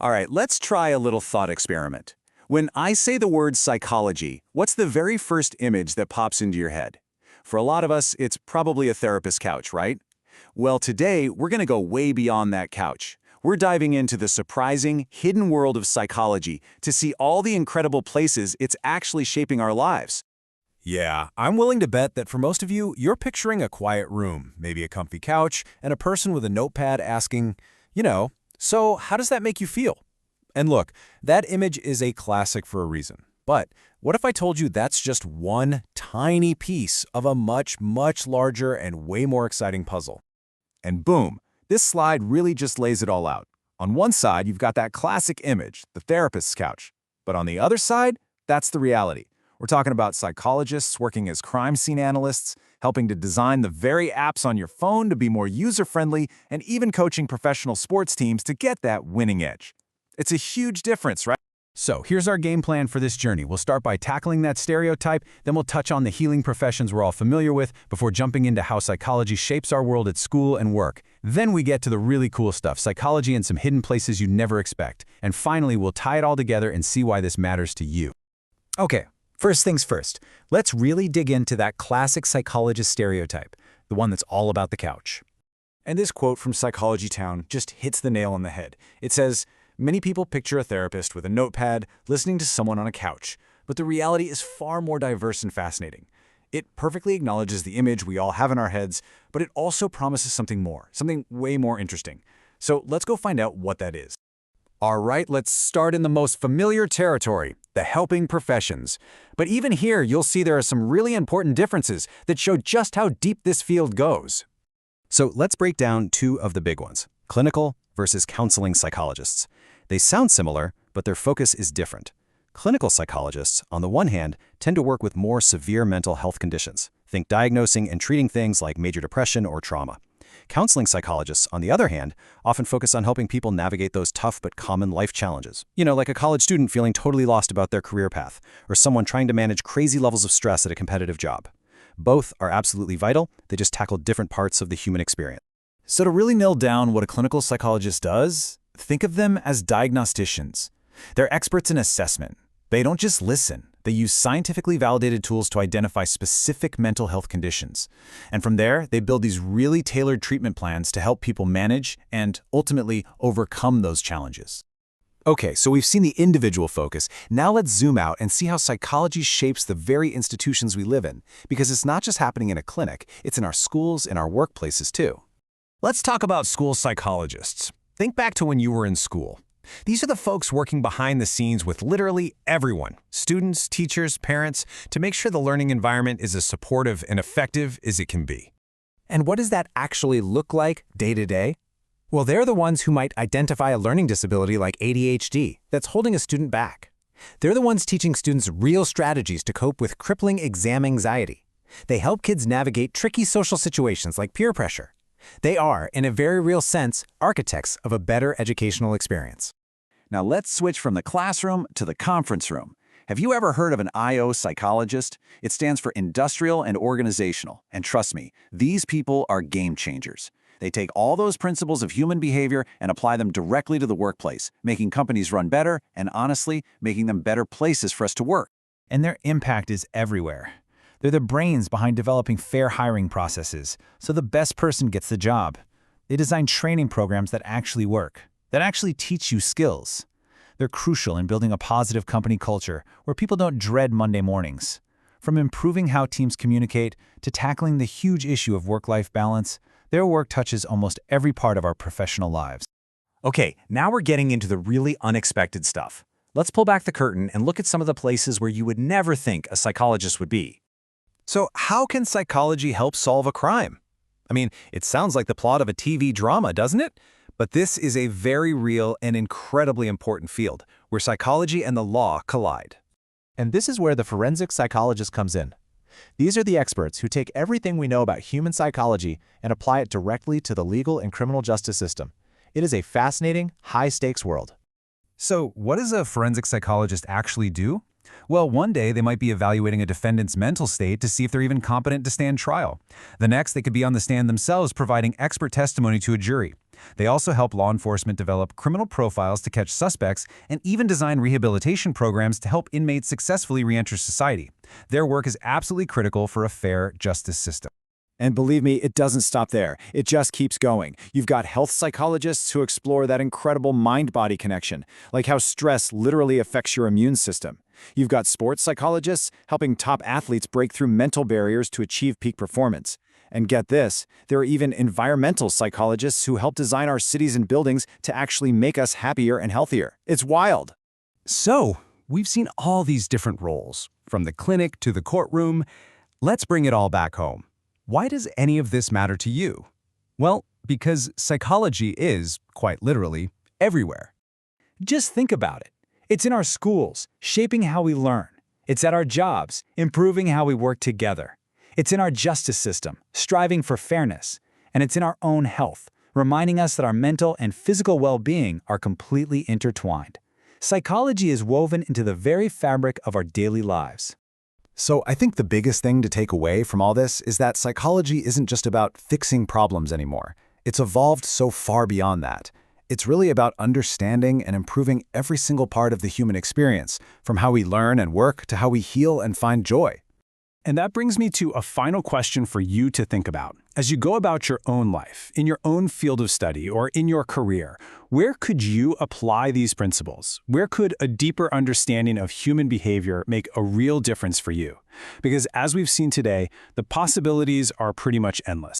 All right, let's try a little thought experiment. When I say the word psychology, what's the very first image that pops into your head? For a lot of us, it's probably a therapist's couch, right? Well, today, we're going to go way beyond that couch. We're diving into the surprising, hidden world of psychology to see all the incredible places it's actually shaping our lives. Yeah, I'm willing to bet that for most of you, you're picturing a quiet room, maybe a comfy couch, and a person with a notepad asking, so how does that make you feel? And look, that image is a classic for a reason. But what if I told you that's just one tiny piece of a much, much larger and way more exciting puzzle? And boom, this slide really just lays it all out. On one side, you've got that classic image, the therapist's couch. But on the other side, that's the reality. We're talking about psychologists working as crime scene analysts, helping to design the very apps on your phone to be more user-friendly, and even coaching professional sports teams to get that winning edge. It's a huge difference, right? So here's our game plan for this journey. We'll start by tackling that stereotype, then we'll touch on the healing professions we're all familiar with before jumping into how psychology shapes our world at school and work. Then we get to the really cool stuff, psychology and some hidden places you never expect. And finally, we'll tie it all together and see why this matters to you. Okay. First things first, let's really dig into that classic psychologist stereotype, the one that's all about the couch. And this quote from Psychology Town just hits the nail on the head. It says, "Many people picture a therapist with a notepad listening to someone on a couch, but the reality is far more diverse and fascinating. It perfectly acknowledges the image we all have in our heads, but it also promises something more, something way more interesting. So let's go find out what that is." All right, let's start in the most familiar territory, the helping professions. But even here, you'll see there are some really important differences that show just how deep this field goes. So let's break down two of the big ones, clinical versus counseling psychologists. They sound similar, but their focus is different. Clinical psychologists, on the one hand, tend to work with more severe mental health conditions. Think diagnosing and treating things like major depression or trauma. Counseling psychologists, on the other hand, often focus on helping people navigate those tough but common life challenges. Like a college student feeling totally lost about their career path, or someone trying to manage crazy levels of stress at a competitive job. Both are absolutely vital, they just tackle different parts of the human experience. So to really nail down what a clinical psychologist does, think of them as diagnosticians. They're experts in assessment. They don't just listen. They use scientifically validated tools to identify specific mental health conditions. And from there, they build these really tailored treatment plans to help people manage and, ultimately, overcome those challenges. Okay, so we've seen the individual focus. Now let's zoom out and see how psychology shapes the very institutions we live in. Because it's not just happening in a clinic, it's in our schools and our workplaces too. Let's talk about school psychologists. Think back to when you were in school. These are the folks working behind the scenes with literally everyone, students, teachers, parents, to make sure the learning environment is as supportive and effective as it can be. And what does that actually look like day to day? Well, they're the ones who might identify a learning disability like ADHD that's holding a student back. They're the ones teaching students real strategies to cope with crippling exam anxiety. They help kids navigate tricky social situations like peer pressure. They are, in a very real sense, architects of a better educational experience. Now let's switch from the classroom to the conference room. Have you ever heard of an IO psychologist? It stands for industrial and organizational. And trust me, these people are game changers. They take all those principles of human behavior and apply them directly to the workplace, making companies run better and, honestly, making them better places for us to work. And their impact is everywhere. They're the brains behind developing fair hiring processes, so the best person gets the job. They design training programs that actually work, that actually teach you skills. They're crucial in building a positive company culture where people don't dread Monday mornings. From improving how teams communicate to tackling the huge issue of work-life balance, their work touches almost every part of our professional lives. Okay, now we're getting into the really unexpected stuff. Let's pull back the curtain and look at some of the places where you would never think a psychologist would be. So how can psychology help solve a crime? I mean, it sounds like the plot of a TV drama, doesn't it? But this is a very real and incredibly important field, where psychology and the law collide. And this is where the forensic psychologist comes in. These are the experts who take everything we know about human psychology and apply it directly to the legal and criminal justice system. It is a fascinating, high-stakes world. So what does a forensic psychologist actually do? Well, one day they might be evaluating a defendant's mental state to see if they're even competent to stand trial. The next, they could be on the stand themselves providing expert testimony to a jury. They also help law enforcement develop criminal profiles to catch suspects and even design rehabilitation programs to help inmates successfully reenter society. Their work is absolutely critical for a fair justice system. And believe me, it doesn't stop there. It just keeps going. You've got health psychologists who explore that incredible mind-body connection, like how stress literally affects your immune system. You've got sports psychologists helping top athletes break through mental barriers to achieve peak performance. And get this, there are even environmental psychologists who help design our cities and buildings to actually make us happier and healthier. It's wild. So, we've seen all these different roles, from the clinic to the courtroom. Let's bring it all back home. Why does any of this matter to you? Well, because psychology is, quite literally, everywhere. Just think about it. It's in our schools, shaping how we learn. It's at our jobs, improving how we work together. It's in our justice system, striving for fairness. And it's in our own health, reminding us that our mental and physical well-being are completely intertwined. Psychology is woven into the very fabric of our daily lives. So I think the biggest thing to take away from all this is that psychology isn't just about fixing problems anymore. It's evolved so far beyond that. It's really about understanding and improving every single part of the human experience, from how we learn and work to how we heal and find joy. And that brings me to a final question for you to think about. As you go about your own life, in your own field of study, or in your career, where could you apply these principles? Where could a deeper understanding of human behavior make a real difference for you? Because as we've seen today, the possibilities are pretty much endless.